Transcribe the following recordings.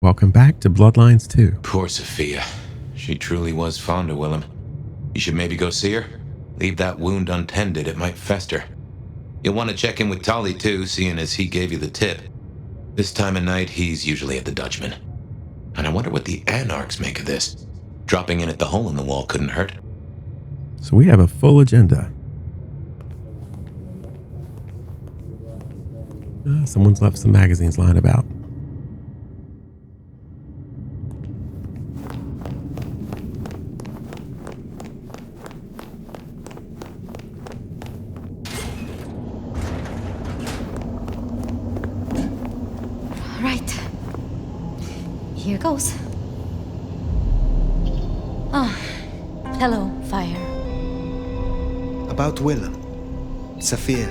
Welcome back to Bloodlines 2. Poor Sophia. She truly was fond of Willem. You should maybe go see her. Leave that wound untended, it might fester. You'll want to check in with Tolly too, seeing as he gave you the tip. This time of night, he's usually at the Dutchman. And I wonder what the Anarchs make of this. Dropping in at the hole in the wall couldn't hurt. So we have a full agenda. Someone's left some magazines lying about. Right. Here goes. Ah, hello, Phyre. About Willem. Sophia,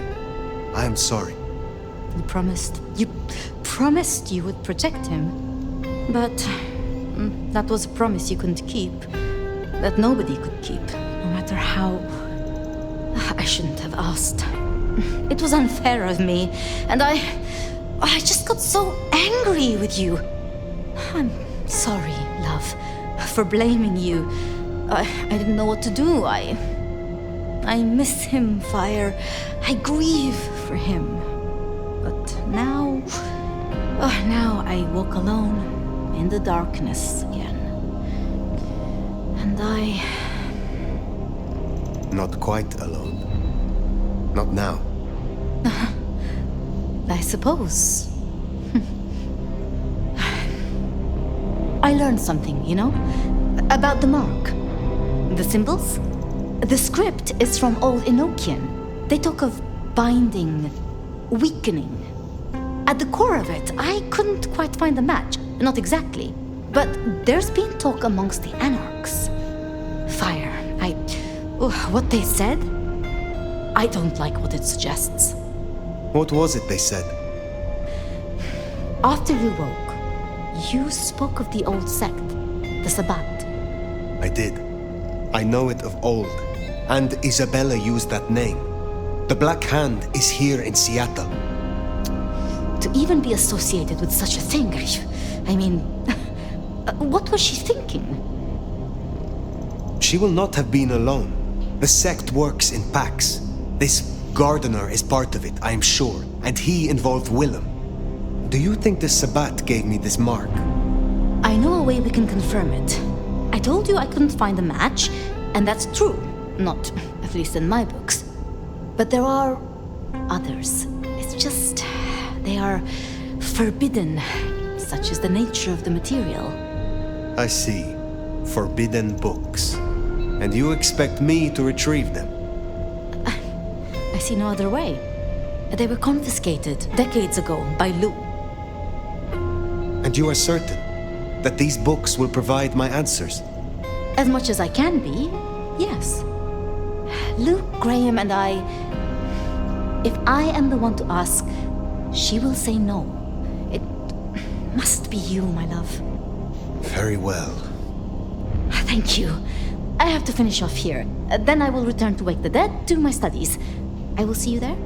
I am sorry. You promised you would protect him. But that was a promise you couldn't keep. That nobody could keep, no matter how. I shouldn't have asked. It was unfair of me, and I just got so angry with you. I'm sorry, love, for blaming you. I didn't know what to do. I miss him, Phyre. I grieve for him. But now I walk alone in the darkness again. And Not quite alone. Not now. I suppose. I learned something, about the mark. The symbols. The script is from Old Enochian. They talk of binding, weakening. At the core of it, I couldn't quite find a match. Not exactly. But there's been talk amongst the Anarchs. Phyre, what they said? I don't like what it suggests. What was it they said? After you woke, you spoke of the old sect, the Sabbat. I did. I know it of old. And Isabella used that name. The Black Hand is here in Seattle. To even be associated with such a thing, I mean, what was she thinking? She will not have been alone. The sect works in packs. This gardener is part of it, I am sure, and he involved Willem. Do you think the Sabbat gave me this mark? I know a way we can confirm it. I told you I couldn't find a match, and that's true. Not, at least in my books. But there are others. It's just, they are forbidden. Such is the nature of the material. I see. Forbidden books. And you expect me to retrieve them? I see no other way. They were confiscated decades ago by Lou. And you are certain that these books will provide my answers? As much as I can be, yes. Luke, Graham, and I... If I am the one to ask, she will say no. It must be you, my love. Very well. Thank you. I have to finish off here. Then I will return to Wake the Dead, do my studies. I will see you there.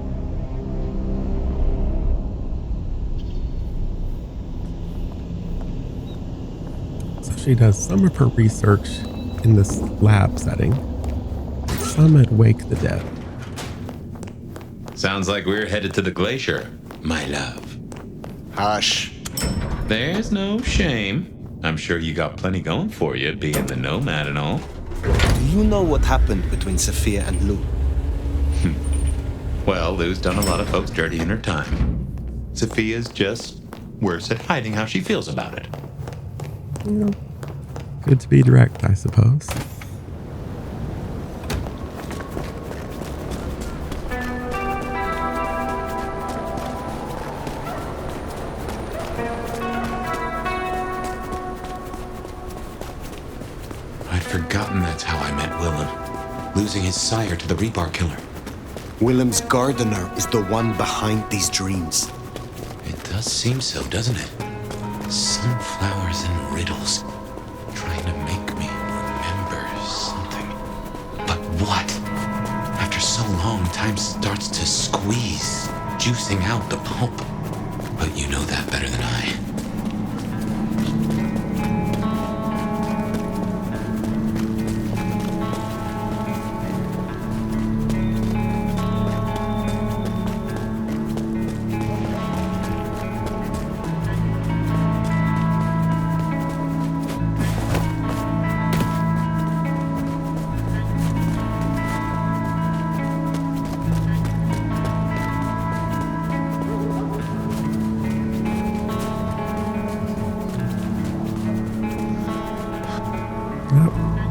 So she does some of her research in this lab setting, some at Wake the Dead. Sounds like we're headed to the glacier, my love. Hush. There's no shame. I'm sure you got plenty going for you, being the nomad and all. Do you know what happened between Sophia and Lou? Well, Lou's done a lot of folks dirty in her time. Sophia's just worse at hiding how she feels about it. Good to be direct, I suppose. I'd forgotten that's how I met Willem. Losing his sire to the rebar killer. Willem's gardener is the one behind these dreams. It does seem so, doesn't it? Sunflowers and riddles. Trying to make me remember something. But what? After so long, time starts to squeeze, juicing out the pulp. But you know that better than I.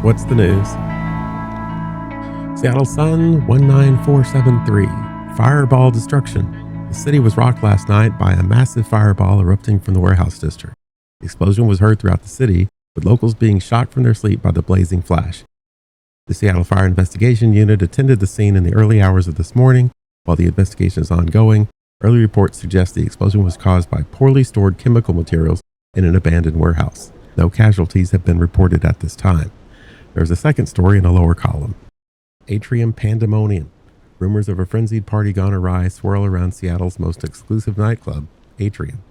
What's the news? Seattle Sun 19473. Fireball destruction. The city was rocked last night by a massive fireball erupting from the warehouse district. The explosion was heard throughout the city, with locals being shocked from their sleep by the blazing flash. The Seattle Fire Investigation Unit attended the scene in the early hours of this morning. While the investigation is ongoing, early reports suggest the explosion was caused by poorly stored chemical materials in an abandoned warehouse. No casualties have been reported at this time. There's a second story in a lower column. Atrium pandemonium. Rumors of a frenzied party gone awry swirl around Seattle's most exclusive nightclub, Atrium.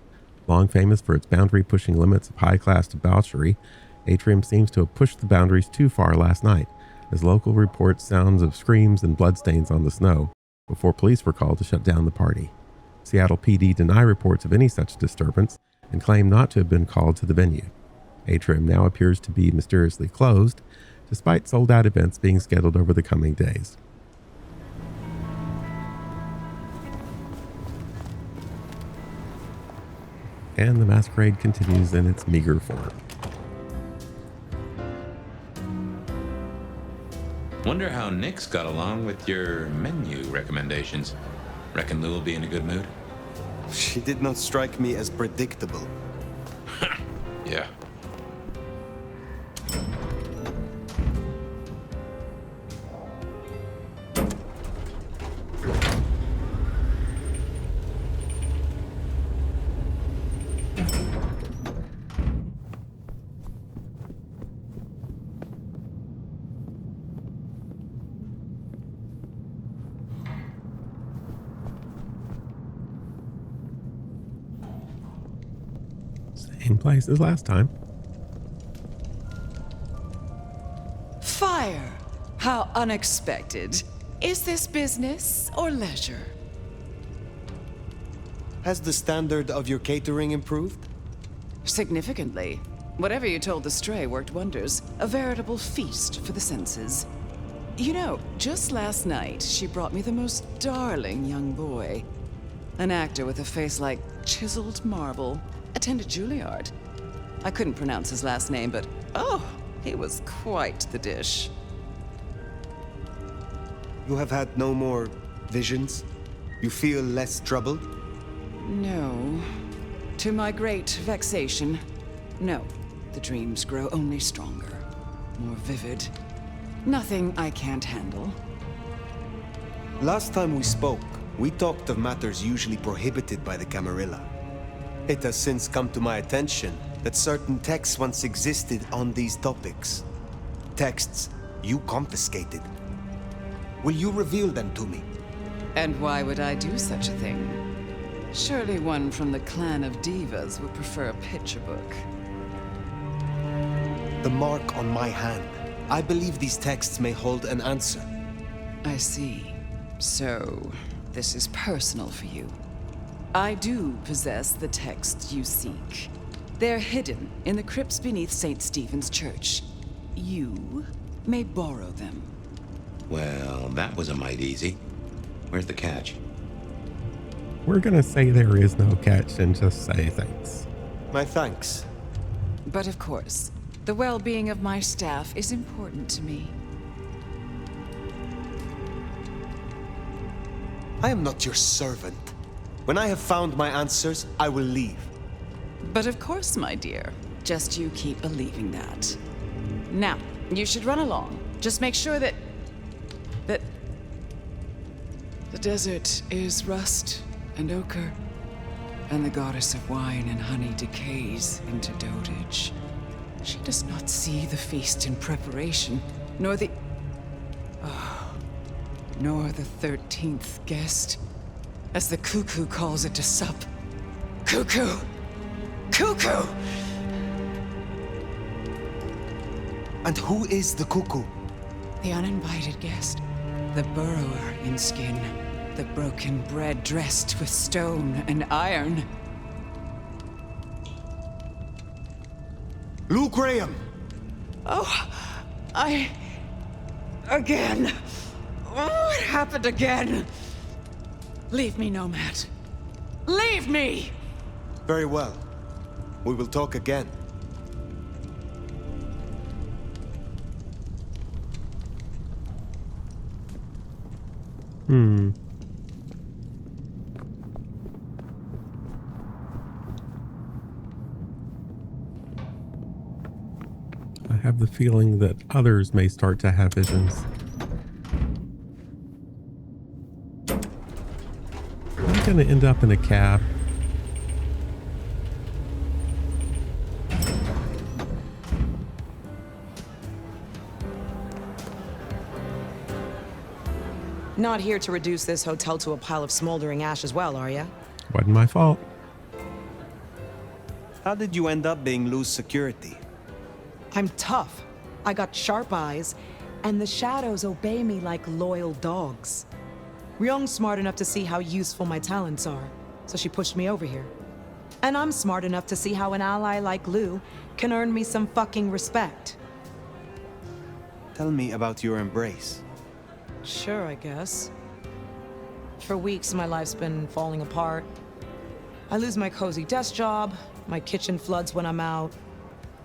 Long famous for its boundary-pushing limits of high-class debauchery, Atrium seems to have pushed the boundaries too far last night, as local reports sounds of screams and bloodstains on the snow before police were called to shut down the party. Seattle PD deny reports of any such disturbance and claim not to have been called to the venue. Atrium now appears to be mysteriously closed, despite sold-out events being scheduled over the coming days. And the masquerade continues in its meager form. Wonder how Nick's got along with your menu recommendations. Reckon Lou will be in a good mood? She did not strike me as predictable. Yeah. Same place as last time. Phyre! How unexpected. Is this business or leisure? Has the standard of your catering improved? Significantly. Whatever you told the stray worked wonders. A veritable feast for the senses. You know, just last night, she brought me the most darling young boy. An actor with a face like chiseled marble. Attended Juilliard. I couldn't pronounce his last name, but oh, he was quite the dish. You have had no more visions? You feel less troubled? No. To my great vexation, no. The dreams grow only stronger, more vivid. Nothing I can't handle. Last time we spoke, we talked of matters usually prohibited by the Camarilla. It has since come to my attention that certain texts once existed on these topics. Texts you confiscated. Will you reveal them to me? And why would I do such a thing? Surely one from the clan of divas would prefer a picture book. The mark on my hand. I believe these texts may hold an answer. I see. So, this is personal for you. I do possess the texts you seek. They're hidden in the crypts beneath St. Stephen's Church. You may borrow them. Well, that was a mite easy. Where's the catch? We're gonna say there is no catch and just say thanks. My thanks. But of course, the well-being of my staff is important to me. I am not your servant. When I have found my answers, I will leave. But of course, my dear. Just you keep believing that. Now, you should run along. Just make sure that the desert is rust and ochre, and the goddess of wine and honey decays into dotage. She does not see the feast in preparation, nor the 13th guest, as the cuckoo calls it to sup. Cuckoo! Cuckoo! And who is the cuckoo? The uninvited guest. The burrower in skin. The broken bread dressed with stone and iron. Lou Graham! Again! Oh, it happened again! Leave me, Nomad. Leave me! Very well. We will talk again. I have the feeling that others may start to have visions. I'm going to end up in a cab. Not here to reduce this hotel to a pile of smoldering ash as well, are ya? Wasn't my fault. How did you end up being loose security? I'm tough. I got sharp eyes, and the shadows obey me like loyal dogs. Ryung's smart enough to see how useful my talents are, so she pushed me over here. And I'm smart enough to see how an ally like Lu can earn me some fucking respect. Tell me about your embrace. Sure, I guess. For weeks, my life's been falling apart. I lose my cozy desk job, my kitchen floods when I'm out.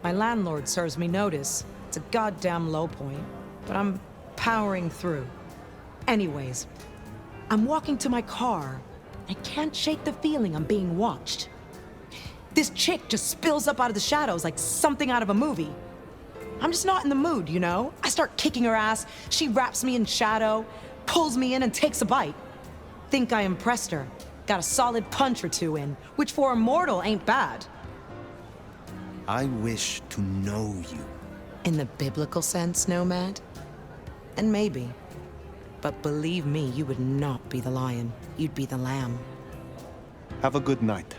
My landlord serves me notice. It's a goddamn low point, but I'm powering through. Anyways, I'm walking to my car. I can't shake the feeling I'm being watched. This chick just spills up out of the shadows like something out of a movie. I'm just not in the mood, you know? I start kicking her ass, she wraps me in shadow, pulls me in and takes a bite. Think I impressed her. Got a solid punch or two in, which for a mortal ain't bad. I wish to know you. In the biblical sense, Nomad? And maybe. But believe me, you would not be the lion. You'd be the lamb. Have a good night.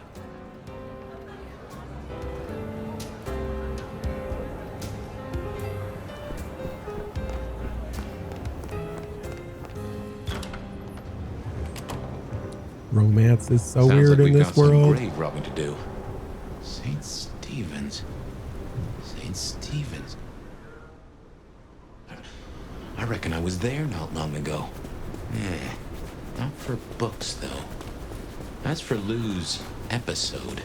Romance is so Sounds weird like in we've this got some world. grave robbing to do. St. Stephen's. St. Stephen's. I reckon I was there not long ago. Not for books, though. As for Lou's episode,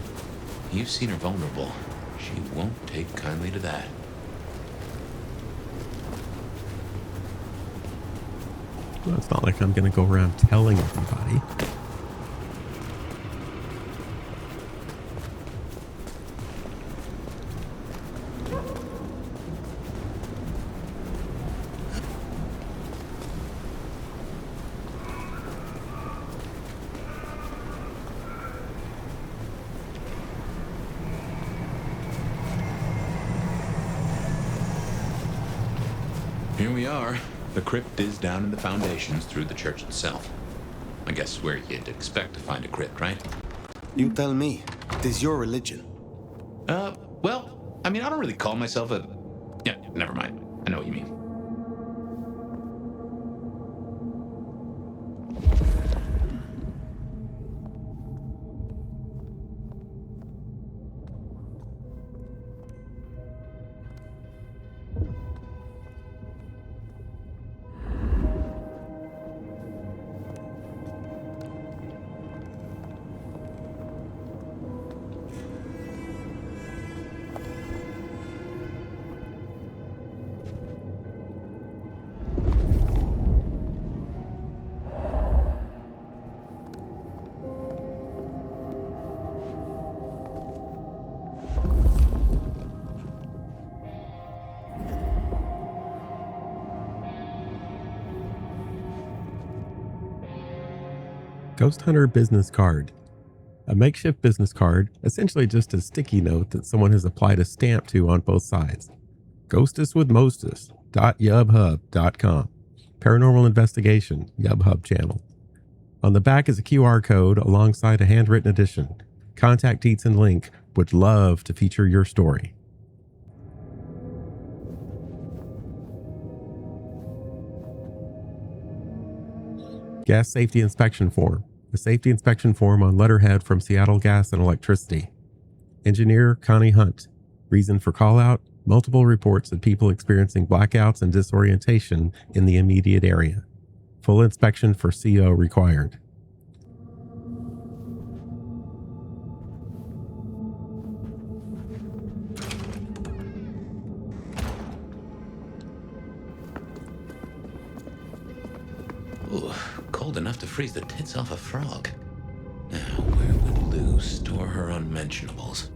you've seen her vulnerable. She won't take kindly to that. Well, it's not like I'm going to go around telling everybody. Here we are. The crypt is down in the foundations through the church itself. I guess where you'd expect to find a crypt, right? You tell me. It is your religion. Well, I mean, I don't really call myself a... Yeah, never mind. I know what you mean. Ghost Hunter business card. A makeshift business card, essentially just a sticky note that someone has applied a stamp to on both sides. ghostuswithmostus.yubhub.com. Paranormal Investigation, Yubhub channel. On the back is a QR code alongside a handwritten edition. Contact deets and link. Would love to feature your story. Gas safety inspection form. A safety inspection form on letterhead from Seattle Gas and Electricity. Engineer Connie Hunt. Reason for call out: multiple reports of people experiencing blackouts and disorientation in the immediate area. Full inspection for CO required. Ooh, cold freeze the tits off a frog. Now, where would Lou store her unmentionables?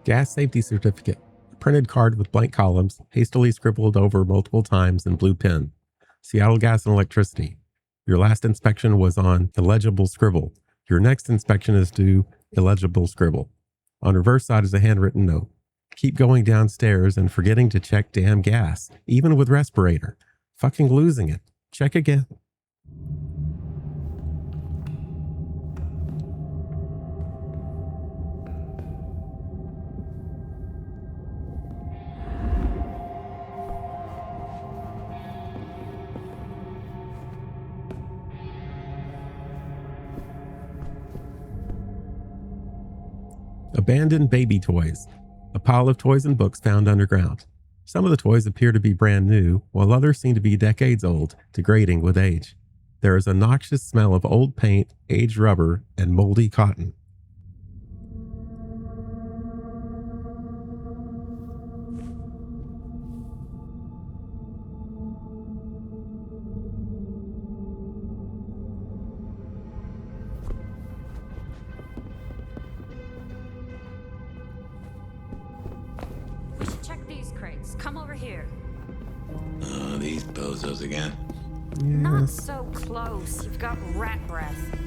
Gas safety certificate. A printed card with blank columns, hastily scribbled over multiple times in blue pen. Seattle Gas and Electricity. Your last inspection was on illegible scribble. Your next inspection is due illegible scribble. On reverse side is a handwritten note. Keep going downstairs and forgetting to check damn gas, even with respirator. Fucking losing it. Check again. Abandoned baby toys. A pile of toys and books found underground. Some of the toys appear to be brand new, while others seem to be decades old, degrading with age. There is a noxious smell of old paint, aged rubber, and moldy cotton. We should check these crates. Come over here. Oh, these bozos again. Not so close. You've got rat breath.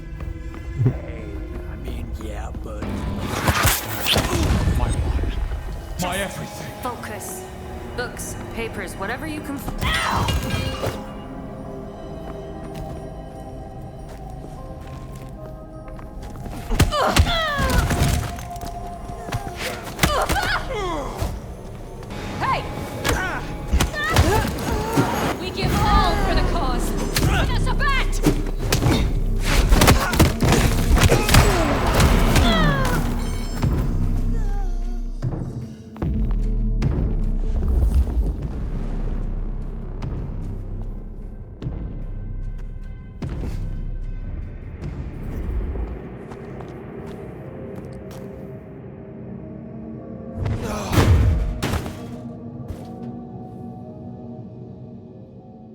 Hey, I mean, yeah, but... My life. My everything. Focus. Books, papers, whatever you can... Hey! We give all for the cause. Give us a bat!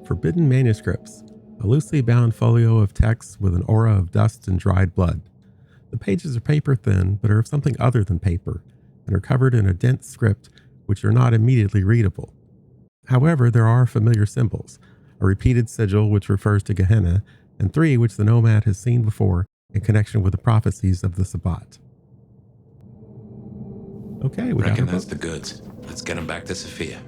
Forbidden manuscripts. A loosely bound folio of text with an aura of dust and dried blood. The pages are paper thin, but are of something other than paper, and are covered in a dense script which are not immediately readable. However, there are familiar symbols, a repeated sigil which refers to Gehenna, and 3 which the Nomad has seen before in connection with the prophecies of the Sabbat. Okay, we Reckon got that's the goods. Let's get them back to Sophia.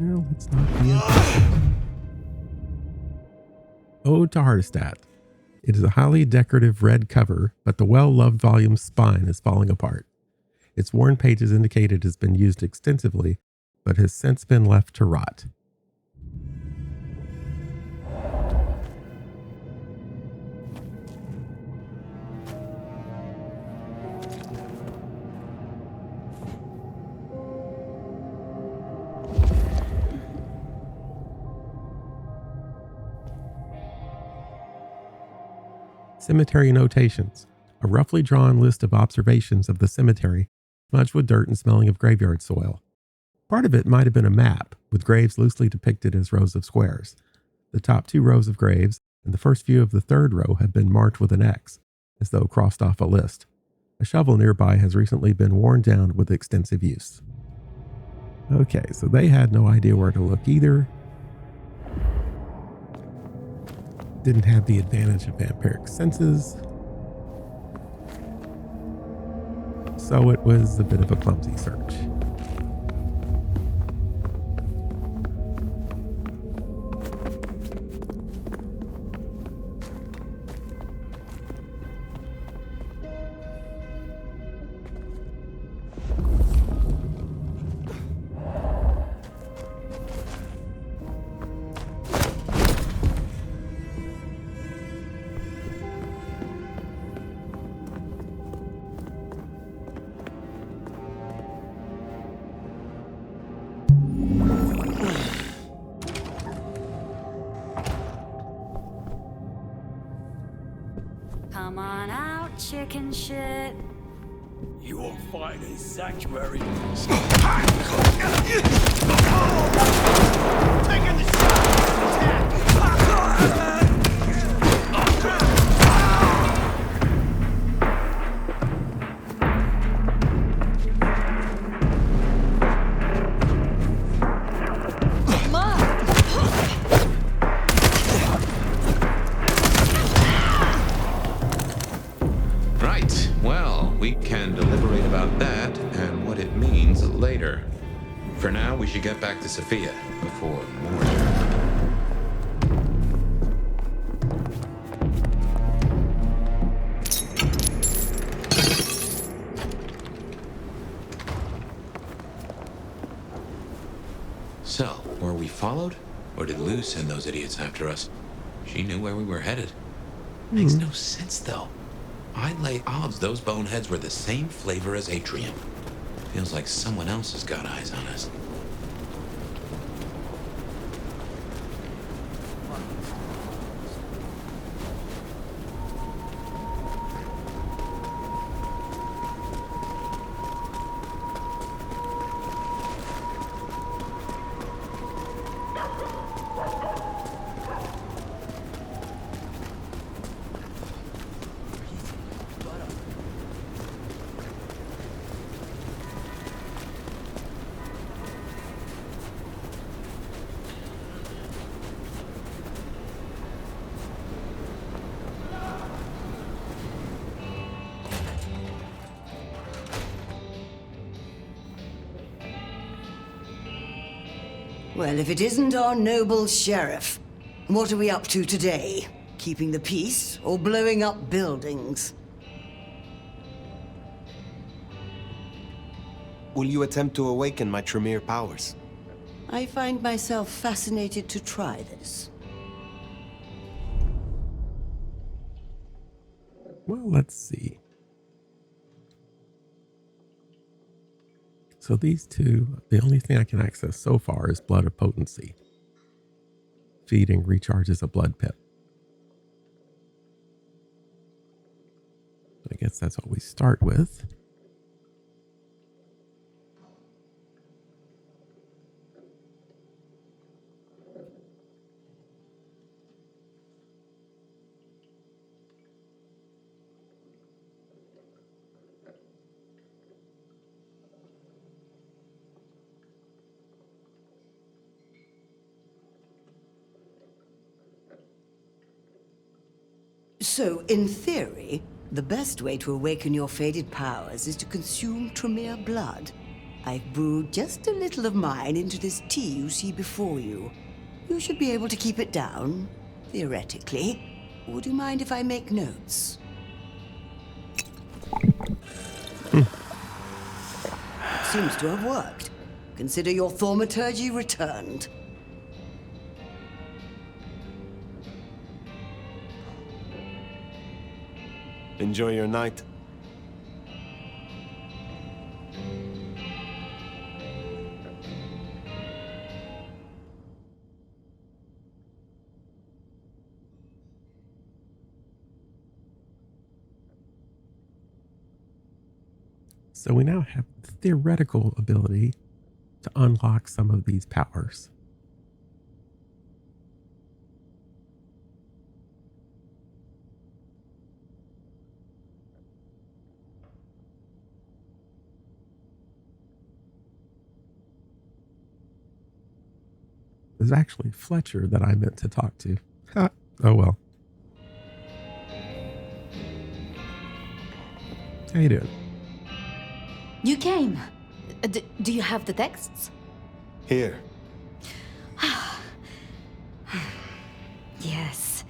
Well, it's not the end. Ode to Hardestat. It is a highly decorative red cover, but the well-loved volume's spine is falling apart. Its worn pages indicate it has been used extensively, but has since been left to rot. Cemetery notations. A roughly drawn list of observations of the cemetery, smudged with dirt and smelling of graveyard soil. Part of it might have been a map, with graves loosely depicted as rows of squares. The top 2 rows of graves and the first few of the 3rd row have been marked with an X, as though crossed off a list. A shovel nearby has recently been worn down with extensive use. Okay, so they had no idea where to look either. Didn't have the advantage of vampiric senses. So it was a bit of a clumsy search. Come on out, chicken shit. You will find a sanctuary. Taking the shot! Attack! Right, well, we can deliberate about that and what it means later. For now, we should get back to Sophia before morning. So, were we followed? Or did Lou send those idiots after us? She knew where we were headed. Makes no sense, though. I'd lay odds those boneheads were the same flavor as Atrium. Feels like someone else has got eyes on us. Well, if it isn't our noble sheriff, what are we up to today? Keeping the peace or blowing up buildings? Will you attempt to awaken my Tremere powers? I find myself fascinated to try this. Well, let's see. So these two, the only thing I can access so far is Blood of Potency. Feeding recharges a blood pip. I guess that's what we start with. So, in theory, the best way to awaken your faded powers is to consume Tremere blood. I've brewed just a little of mine into this tea you see before you. You should be able to keep it down, theoretically. Would you mind if I make notes? It seems to have worked. Consider your thaumaturgy returned. Enjoy your night. So we now have the theoretical ability to unlock some of these powers. It was actually Fletcher that I meant to talk to. Ha. Oh well. How you doing? You came. Do you have the texts? Here. Yes.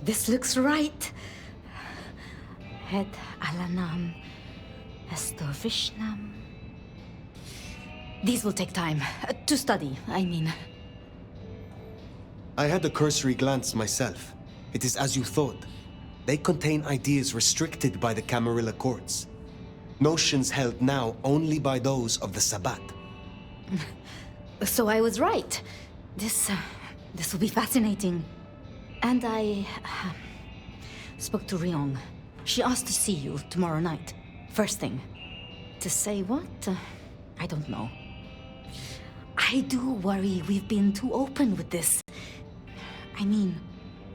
This looks right. Het Alanam Estorvishnam. These will take time. To study, I mean. I had a cursory glance myself. It is as you thought. They contain ideas restricted by the Camarilla courts. Notions held now only by those of the Sabbat. So I was right. This will be fascinating. And spoke to Ryong. She asked to see you tomorrow night. First thing. To say what? I don't know. I do worry we've been too open with this. I mean,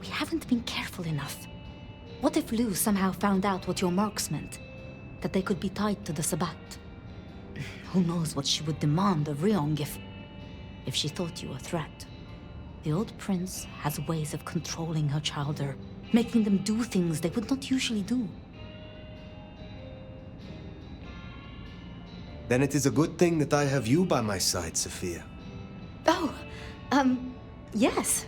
we haven't been careful enough. What if Lu somehow found out what your marks meant? That they could be tied to the Sabbat? Who knows what she would demand of Ryong if she thought you a threat. The old prince has ways of controlling her chowder, making them do things they would not usually do. Then it is a good thing that I have you by my side, Sophia. Oh, yes.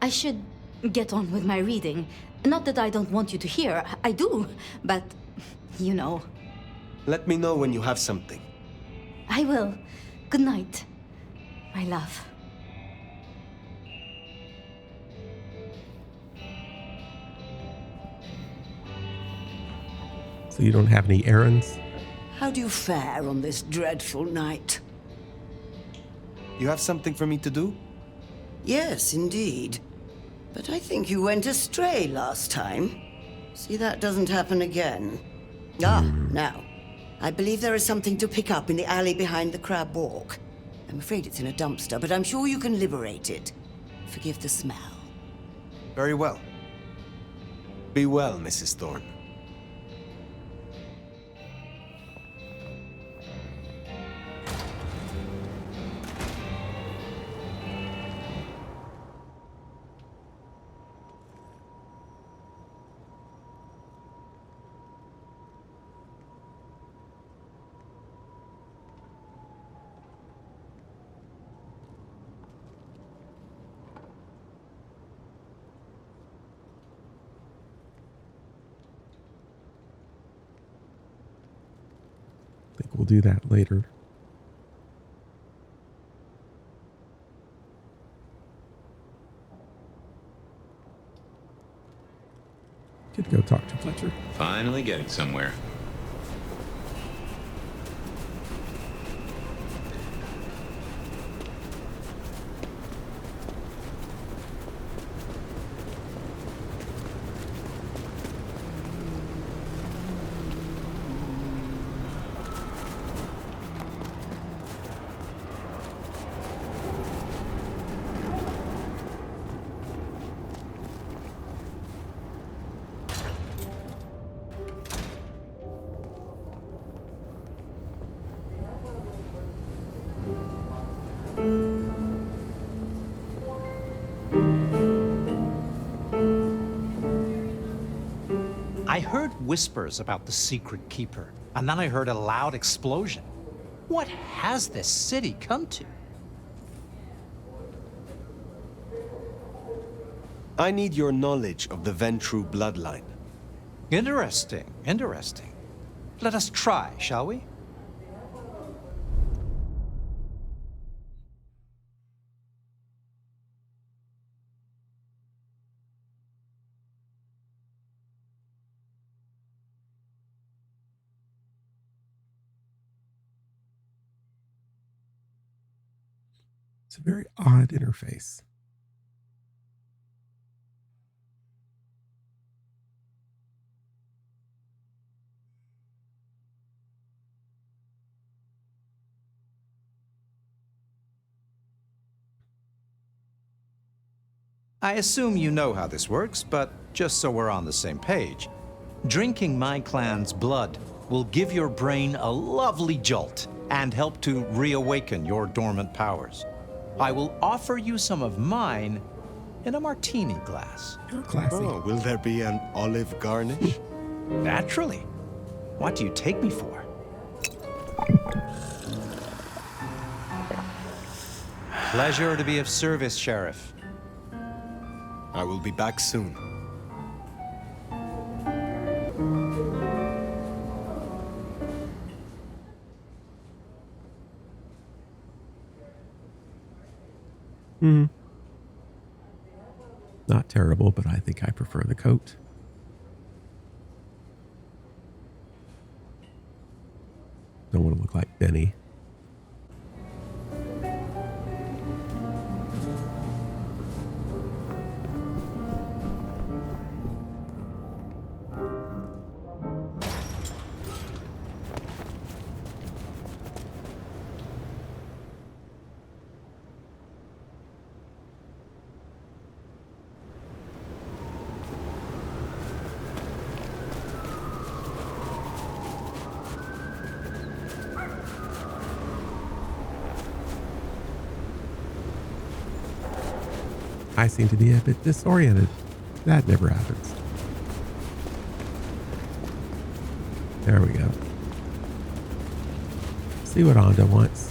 I should get on with my reading. Not that I don't want you to hear, I do, but, you know. Let me know when you have something. I will. Good night, my love. So you don't have any errands? How do you fare on this dreadful night? You have something for me to do? Yes, indeed. But I think you went astray last time. See, that doesn't happen again. Now. I believe there is something to pick up in the alley behind the Crab Walk. I'm afraid it's in a dumpster, but I'm sure you can liberate it. Forgive the smell. Very well. Be well, Mrs. Thorne. I think we'll do that later. Could go talk to Fletcher. Finally getting somewhere. I heard whispers about the secret keeper, and then I heard a loud explosion. What has this city come to? I need your knowledge of the Ventru bloodline. Interesting, interesting. Let us try, shall we? It's a very odd interface. I assume you know how this works, but just so we're on the same page, drinking my clan's blood will give your brain a lovely jolt and help to reawaken your dormant powers. I will offer you some of mine in a martini glass. You're classy. Oh, will there be an olive garnish? Naturally. What do you take me for? Pleasure to be of service, Sheriff. I will be back soon. Not terrible, but I think I prefer the coat. Don't want to look like Benny. I seem to be a bit disoriented. That never happens. There we go. See what Anda wants.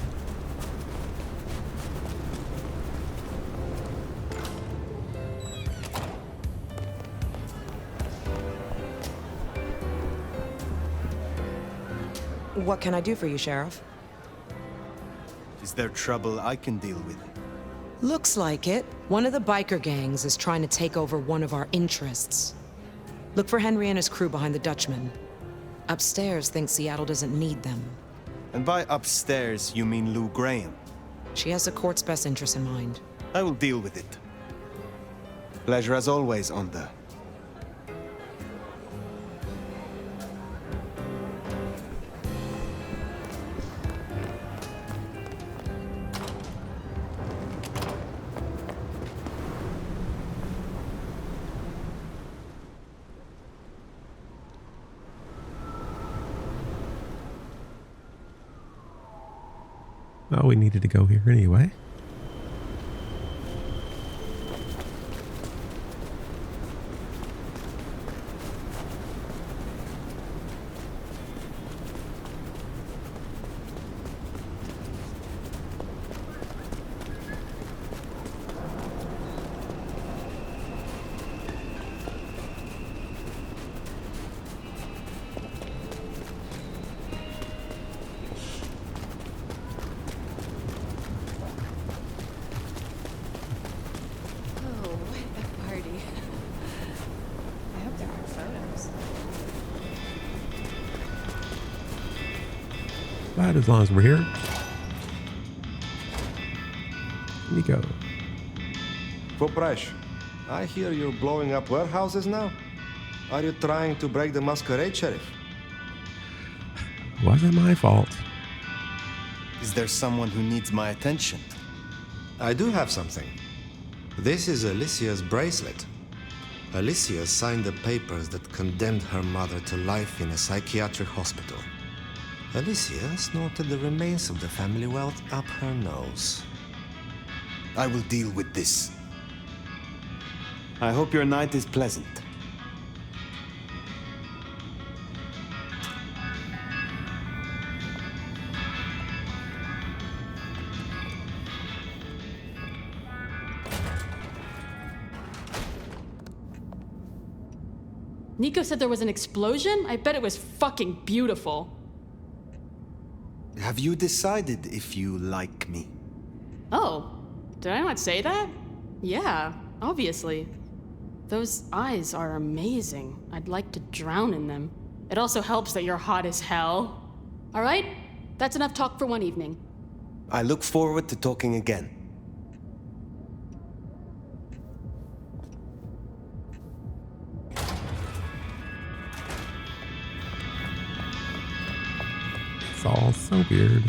What can I do for you, Sheriff? Is there trouble I can deal with? Looks like it. One of the biker gangs is trying to take over one of our interests. Look for Henry and his crew behind the Dutchman. Upstairs thinks Seattle doesn't need them. And by upstairs, you mean Lou Graham? She has the court's best interest in mind. I will deal with it. Pleasure as always, Onda. Well, we needed to go here anyway. But as long as we're here, Niko. Poprash, I hear you're blowing up warehouses now. Are you trying to break the masquerade, Sheriff? Wasn't my fault. Is there someone who needs my attention? I do have something. This is Alicia's bracelet. Alicia signed the papers that condemned her mother to life in a psychiatric hospital. Alicia snorted the remains of the family wealth up her nose. I will deal with this. I hope your night is pleasant. Niko said there was an explosion? I bet it was fucking beautiful. Have you decided if you like me? Oh, did I not say that? Yeah, obviously. Those eyes are amazing. I'd like to drown in them. It also helps that you're hot as hell. All right? That's enough talk for one evening. I look forward to talking again. It's all so weird.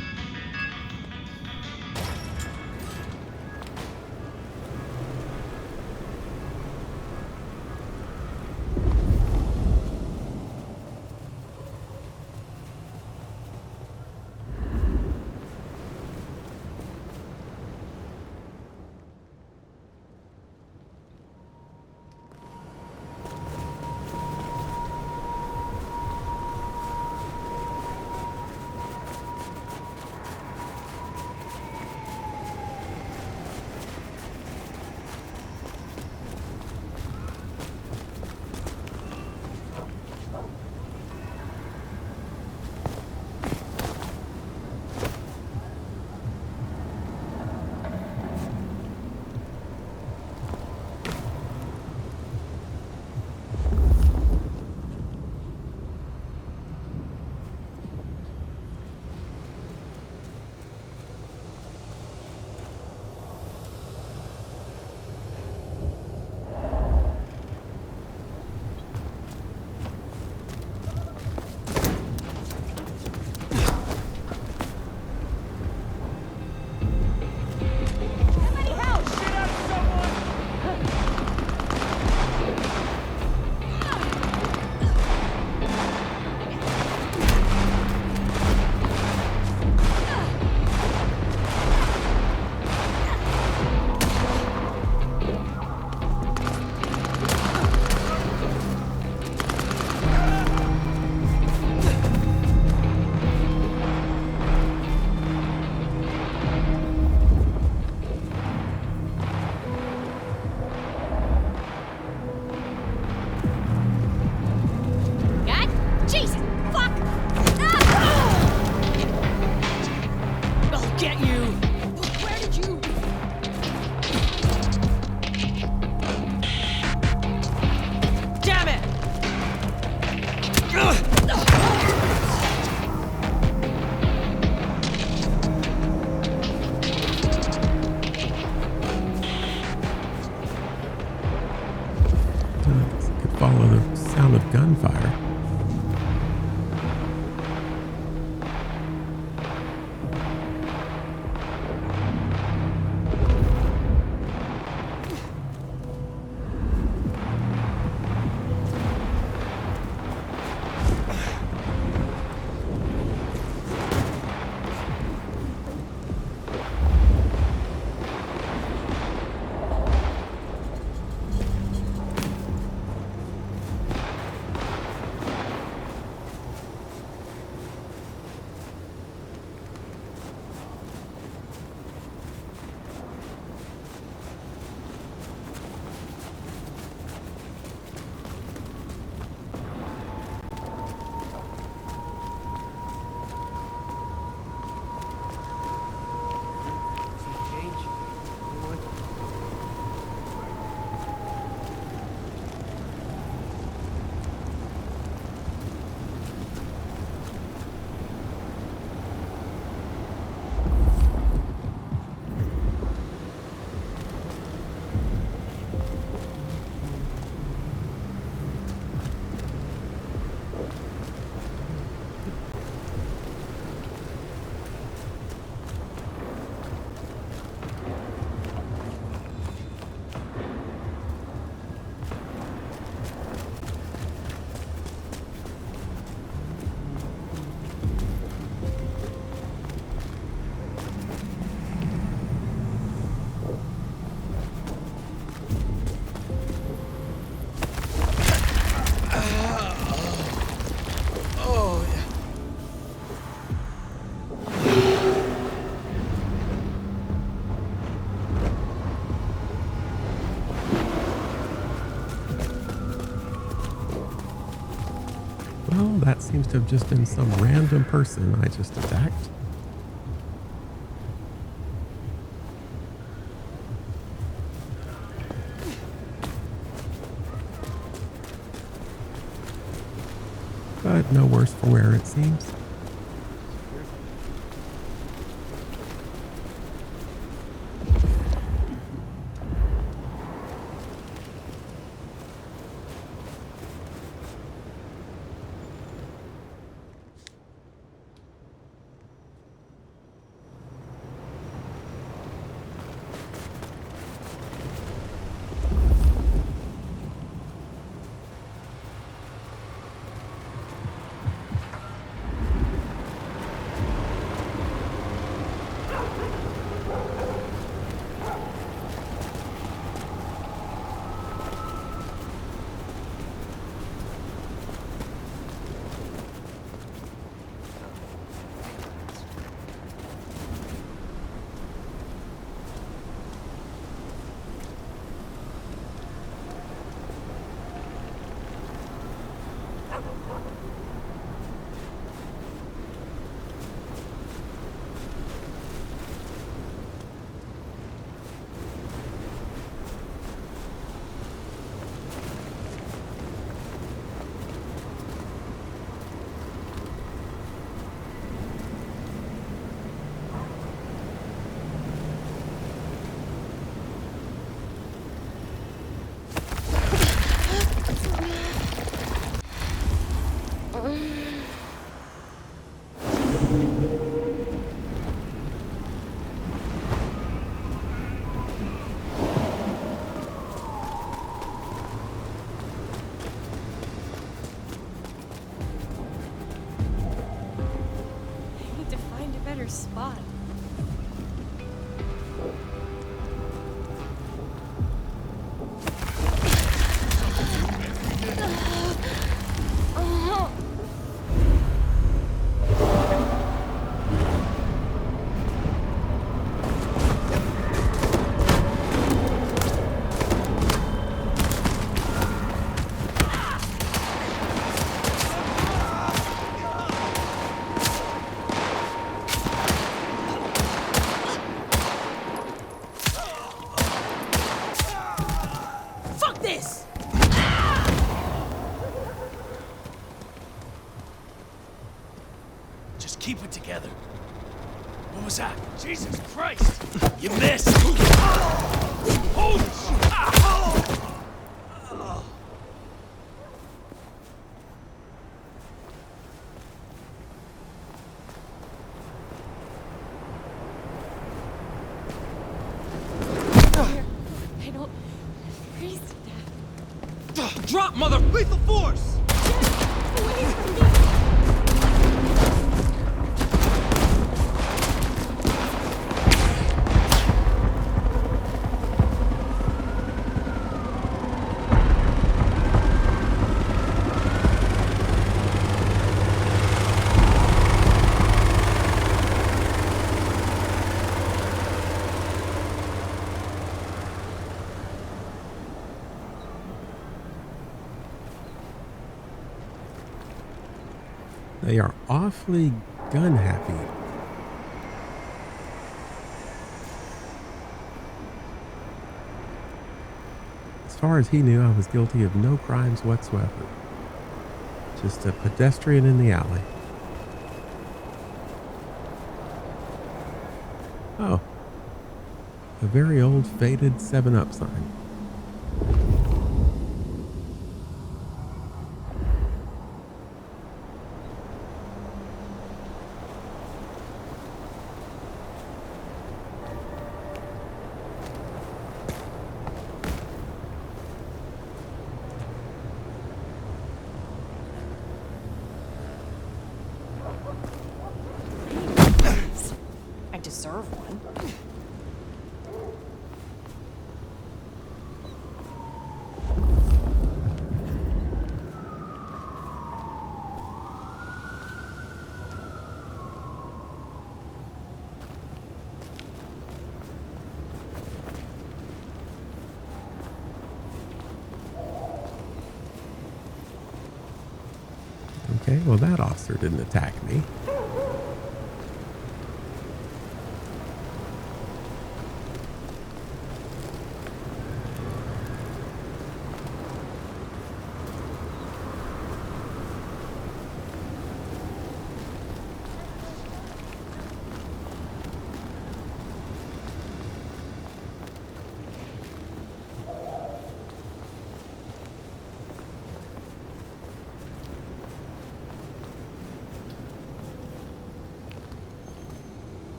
follow the sound of gunfire. Well, that seems to have just been some random person I just attacked. But no worse for wear, it seems. Spot. Keep it together. What was that? Jesus Christ! You missed! Holy shit! drop, mother! Lethal force! Away from me! They are awfully gun happy. As far as he knew, I was guilty of no crimes whatsoever. Just a pedestrian in the alley. Oh, a very old faded 7-Up sign. I deserve one. Okay, well that officer didn't attack me.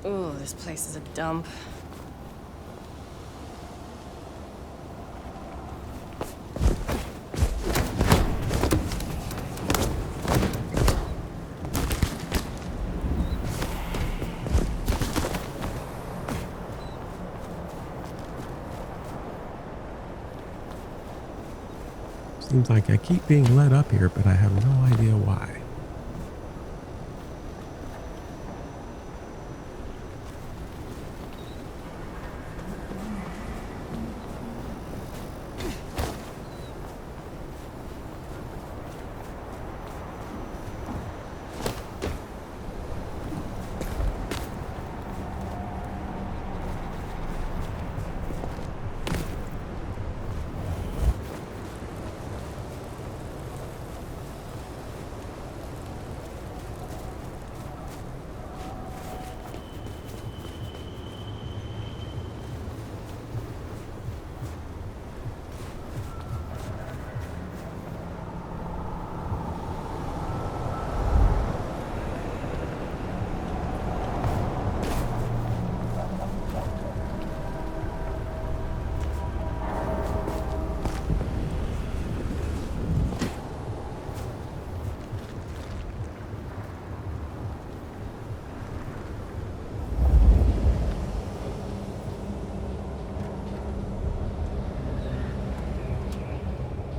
Ooh, this place is a dump. Seems like I keep being led up here, but I have no idea why.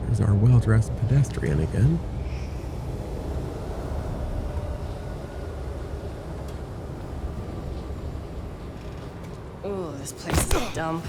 There's our well-dressed pedestrian again. Ooh, this place is a dump.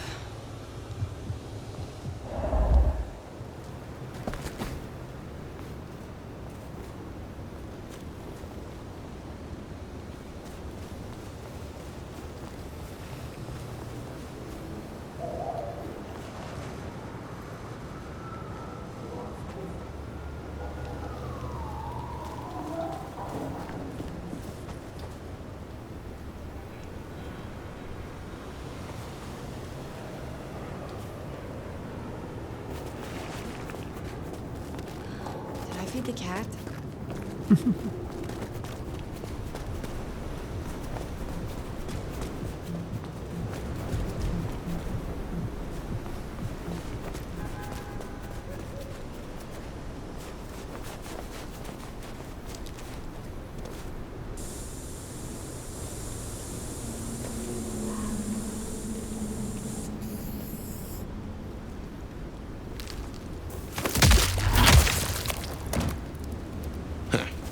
feed the cat?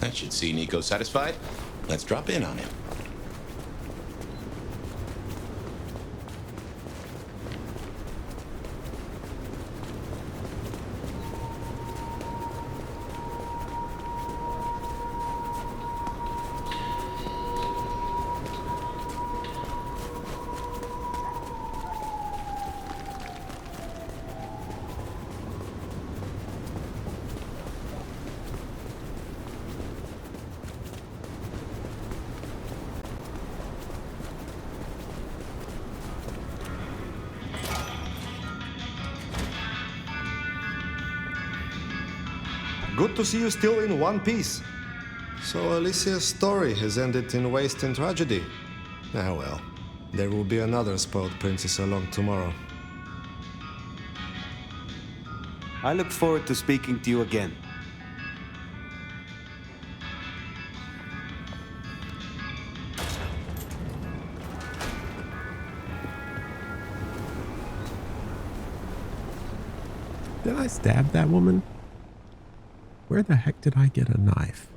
That should see Niko satisfied. Let's drop in on him. Good to see you still in one piece. So Alicia's story has ended in waste and tragedy. Ah well, there will be another spoiled princess along tomorrow. I look forward to speaking to you again. Did I stab that woman? Where the heck did I get a knife?